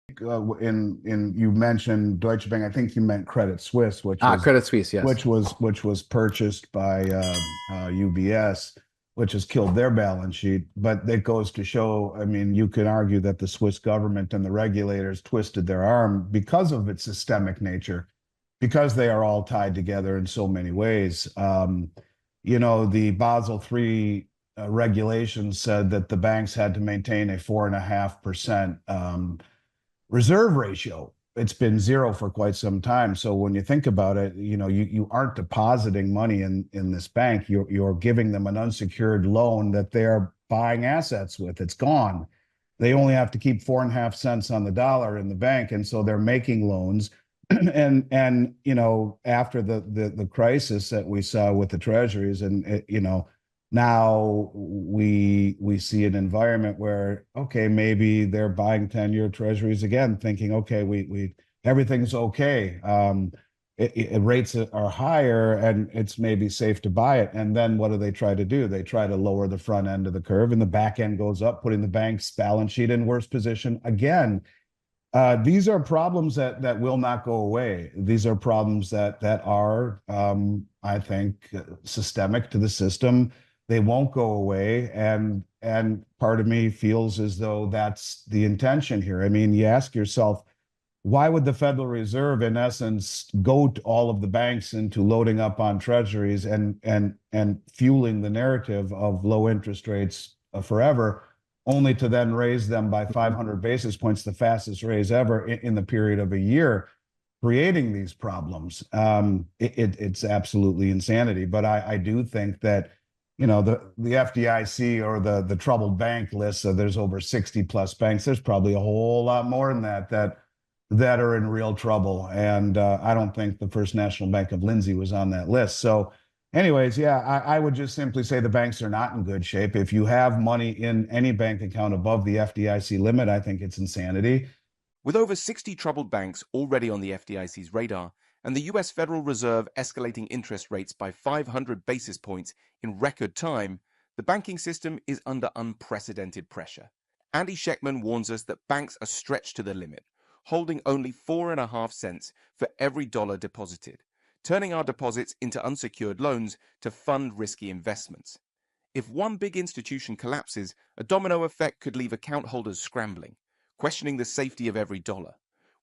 in you mentioned Deutsche Bank. I think you meant Credit Suisse, which was Credit Suisse, yes. purchased by UBS, which has killed their balance sheet. But it goes to show, I mean, you can argue that the Swiss government and the regulators twisted their arm because of its systemic nature, because they are all tied together in so many ways. The Basel III regulations said that the banks had to maintain a 4.5% reserve ratio. It's been zero for quite some time. So when you think about it, you aren't depositing money in this bank. You're giving them an unsecured loan that they're buying assets with. It's gone. They only have to keep 4.5 cents on the dollar in the bank, and so they're making loans. And after the crisis that we saw with the treasuries, and now we see an environment where, okay, maybe they're buying 10-year treasuries again, thinking, okay, we everything's okay. Rates are higher and it's maybe safe to buy it. And then what do they try to do? They try to lower the front end of the curve, and the back end goes up, putting the bank's balance sheet in worse position again. These are problems that will not go away. These are problems that are, I think, systemic to the system. They won't go away, and part of me feels as though that's the intention here. I mean, you ask yourself, why would the Federal Reserve, in essence, goad all of the banks into loading up on treasuries and fueling the narrative of low interest rates forever, only to then raise them by 500 basis points, the fastest raise ever in the period of a year, creating these problems? It's absolutely insanity. But I do think that the FDIC or the troubled bank list, so there's over 60 plus banks. There's probably a whole lot more than that are in real trouble. And I don't think the First National Bank of Lindsay was on that list. So anyways, yeah, I would just simply say the banks are not in good shape. If you have money in any bank account above the FDIC limit, I think it's insanity. With over 60 troubled banks already on the FDIC's radar, and the US Federal Reserve escalating interest rates by 500 basis points in record time, the banking system is under unprecedented pressure. Andy Schectman warns us that banks are stretched to the limit, holding only 4.5 cents for every dollar deposited, turning our deposits into unsecured loans to fund risky investments. If one big institution collapses, a domino effect could leave account holders scrambling, questioning the safety of every dollar.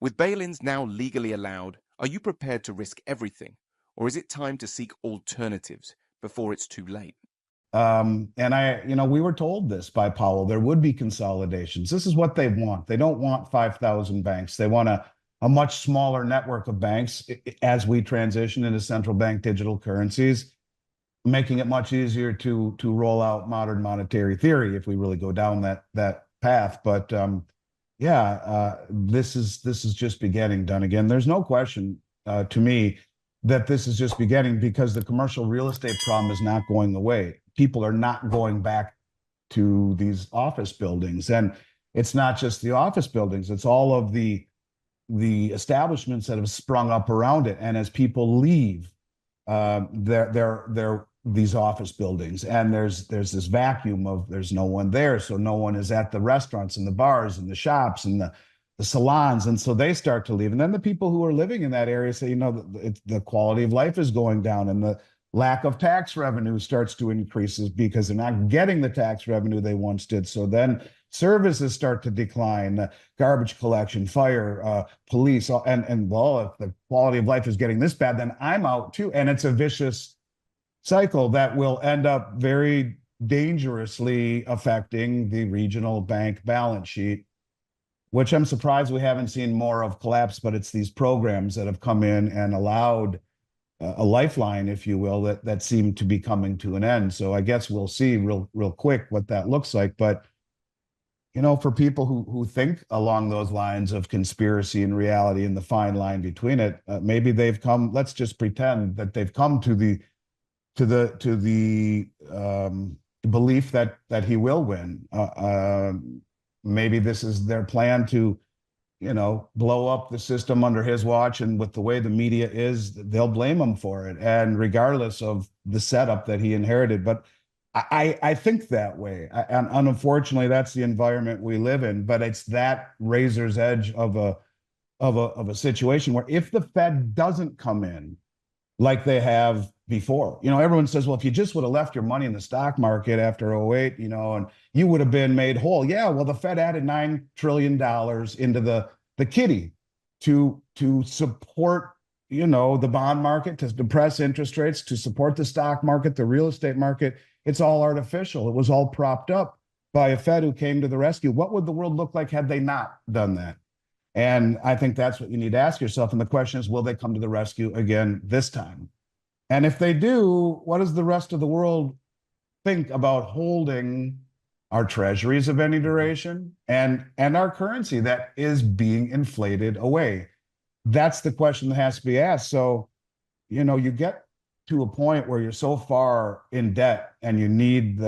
With bail-ins now legally allowed, are you prepared to risk everything, or is it time to seek alternatives before it's too late? We were told this by Powell. There would be consolidations. This is what they want. They don't want 5,000 banks. They want a much smaller network of banks as we transition into central bank digital currencies, making it much easier to roll out modern monetary theory if we really go down that path. But this is just beginning, Dunnigan. There's no question to me that this is just beginning, because the commercial real estate problem is not going away. People are not going back to these office buildings, and it's not just the office buildings; it's all of the establishments that have sprung up around it. And as people leave, these office buildings, and there's this vacuum of there's no one there, so no one is at the restaurants and the bars and the shops and the salons, and so they start to leave. And then the people who are living in that area say, the quality of life is going down, and the lack of tax revenue starts to increase because they're not getting the tax revenue they once did. So then services start to decline, garbage collection, fire, police, and well, if the quality of life is getting this bad, then I'm out too. And it's a vicious cycle that will end up very dangerously affecting the regional bank balance sheet, which I'm surprised we haven't seen more of collapse. But it's these programs that have come in and allowed a lifeline, if you will, that seem to be coming to an end. So I guess we'll see real quick what that looks like. But for people who think along those lines of conspiracy and reality and the fine line between it, maybe they've come. Let's just pretend that they've come to the belief that he will win. Maybe this is their plan to blow up the system under his watch. And with the way the media is, they'll blame him for it. And regardless of the setup that he inherited. But I think that way. And unfortunately, that's the environment we live in. But it's that razor's edge of a situation where if the Fed doesn't come in like they have before, everyone says, well, if you just would have left your money in the stock market after '08, and you would have been made whole. Yeah, well, the Fed added $9 trillion into the kitty to support the bond market, to depress interest rates, to support the stock market, the real estate market. It's all artificial. It was all propped up by a Fed who came to the rescue. What would the world look like had they not done that? And I think that's what you need to ask yourself. And the question is, will they come to the rescue again this time? And if they do, what does the rest of the world think about holding our treasuries of any duration and our currency that is being inflated away? That's the question that has to be asked. So, you get to a point where you're so far in debt and you need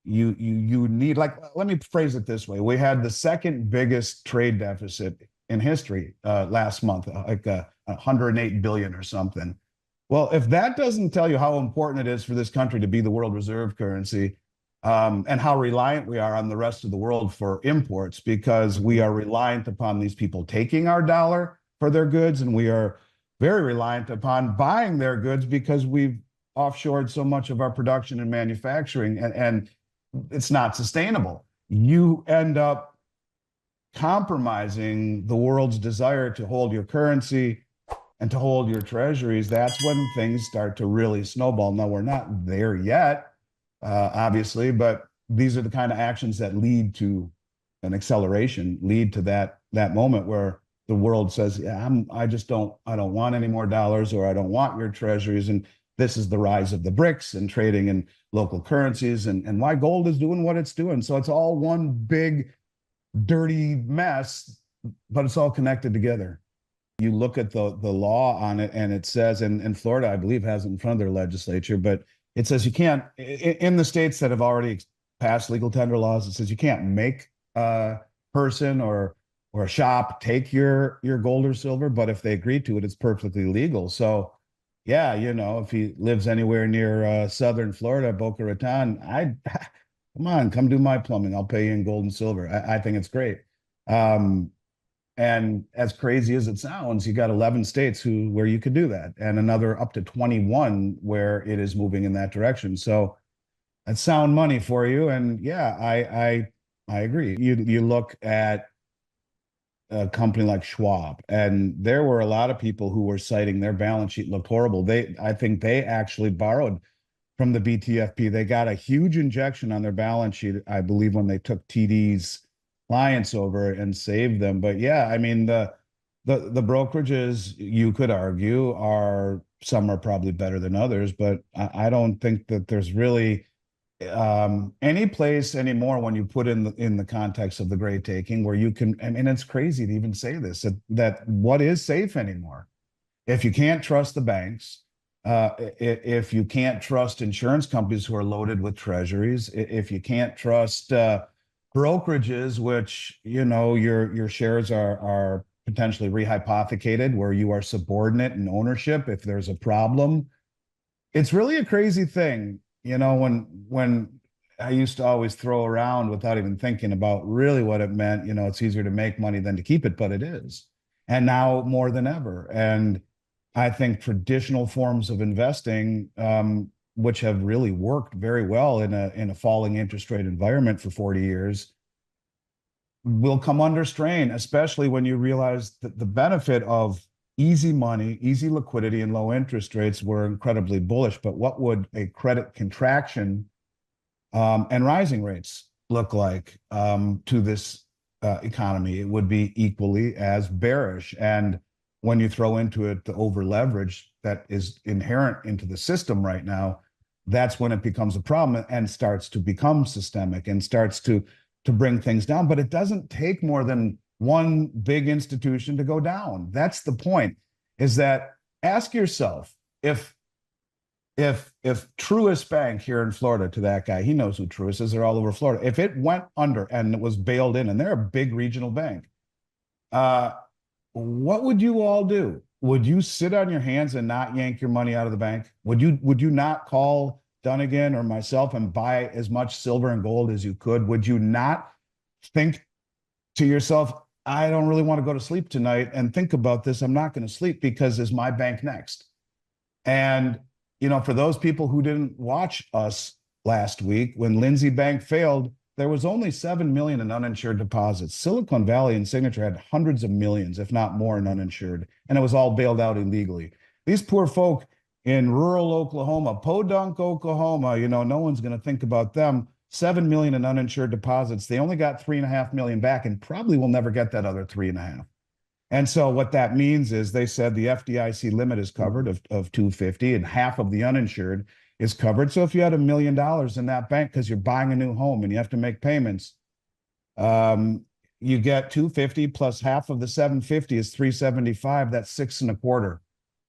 you need, like, let me phrase it this way. We had the second biggest trade deficit in history last month, like 108 billion or something. Well, if that doesn't tell you how important it is for this country to be the world reserve currency, and how reliant we are on the rest of the world for imports, because we are reliant upon these people taking our dollar for their goods, and we are very reliant upon buying their goods because we've offshored so much of our production and manufacturing, and it's not sustainable. You end up compromising the world's desire to hold your currency and to hold your treasuries. That's when things start to really snowball. Now, we're not there yet, obviously, but these are the kind of actions that lead to an acceleration, lead to that moment where the world says, yeah, I don't want any more dollars, or I don't want your treasuries. And this is the rise of the BRICS and trading in local currencies, and why gold is doing what it's doing. So it's all one big dirty mess, but it's all connected together. You look at the law on it, and it says, and Florida, I believe, has it in front of their legislature, but it says you can't, in the states that have already passed legal tender laws, it says you can't make a person or a shop take your gold or silver, but if they agree to it, it's perfectly legal. So yeah, if he lives anywhere near southern Florida, Boca Raton, come on, come do my plumbing. I'll pay you in gold and silver. I think it's great. And as crazy as it sounds, you got 11 states where you could do that, and another up to 21 where it is moving in that direction. So that's sound money for you. And yeah, I agree. You look at a company like Schwab, and there were a lot of people who were citing their balance sheet looked horrible. I think they actually borrowed from the BTFP. They got a huge injection on their balance sheet, I believe, when they took TD's clients over and saved them. But yeah, I mean, the brokerages, you could argue, some are probably better than others, but I don't think that there's really any place anymore, when you put in the context of the great taking, where you can, and it's crazy to even say this, that what is safe anymore? If you can't trust the banks, if you can't trust insurance companies who are loaded with treasuries, if you can't trust brokerages, which your shares are potentially rehypothecated, where you are subordinate in ownership if there's a problem. It's really a crazy thing. When I used to always throw around without even thinking about really what it meant, it's easier to make money than to keep it, but it is. And now more than ever. And I think traditional forms of investing, which have really worked very well in a falling interest rate environment for 40 years, will come under strain, especially when you realize that the benefit of easy money, easy liquidity, and low interest rates were incredibly bullish. But what would a credit contraction and rising rates look like to this economy? It would be equally as bearish. And when you throw into it the over leverage that is inherent into the system right now, that's when it becomes a problem and starts to become systemic and starts to bring things down. But it doesn't take more than one big institution to go down. That's the point, is that ask yourself, if Truist Bank here in Florida, to that guy, he knows who Truist is, they're all over Florida. If it went under and it was bailed in, and they're a big regional bank, what would you all do? Would you sit on your hands and not yank your money out of the bank? Would you not call Dunnigan or myself and buy as much silver and gold as you could, would you not think to yourself, I don't really want to go to sleep tonight and think about this. I'm not going to sleep because is my bank next? And, for those people who didn't watch us last week, when Lindsay Bank failed, there was only 7 million in uninsured deposits. Silicon Valley and Signature had hundreds of millions, if not more, in uninsured, and it was all bailed out illegally. These poor folk in rural Oklahoma, Podunk, Oklahoma, no one's going to think about them. 7 million in uninsured deposits. They only got 3.5 million back and probably will never get that other 3.5. And so what that means is they said the FDIC limit is covered of 250 and half of the uninsured is covered. So if you had $1 million in that bank because you're buying a new home and you have to make payments, you get 250 plus half of the 750 is 375. That's 6.25.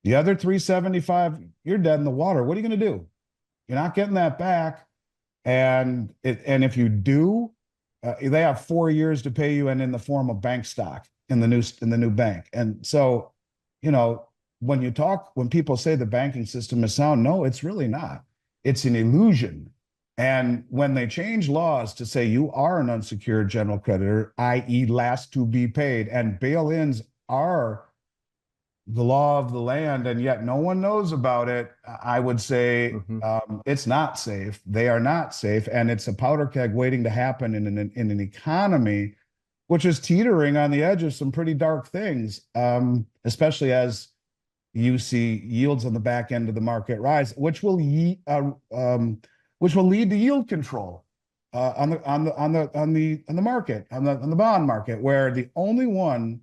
The other 375, you're dead in the water. What are you going to do? You're not getting that back. And if you do, they have 4 years to pay you, and in the form of bank stock in the new bank. And so, when people say the banking system is sound, no, it's really not. It's an illusion. And when they change laws to say you are an unsecured general creditor, i.e., last to be paid, and bail-ins are the law of the land, and yet no one knows about it, I would say it's not safe. They are not safe, and it's a powder keg waiting to happen in an economy which is teetering on the edge of some pretty dark things, especially as you see yields on the back end of the market rise, which will lead to yield control on the market, on the bond market, where the only one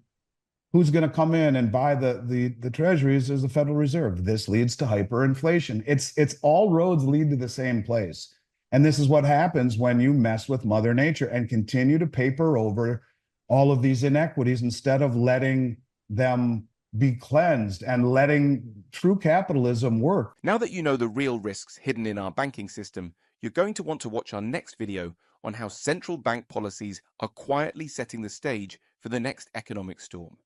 who's going to come in and buy the treasuries is the Federal Reserve. This leads to hyperinflation. It's all roads lead to the same place. And this is what happens when you mess with Mother Nature and continue to paper over all of these inequities instead of letting them be cleansed and letting true capitalism work. Now that you know the real risks hidden in our banking system, you're going to want to watch our next video on how central bank policies are quietly setting the stage for the next economic storm.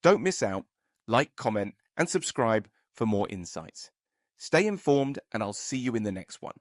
Don't miss out. Like, comment, and subscribe for more insights. Stay informed, and I'll see you in the next one.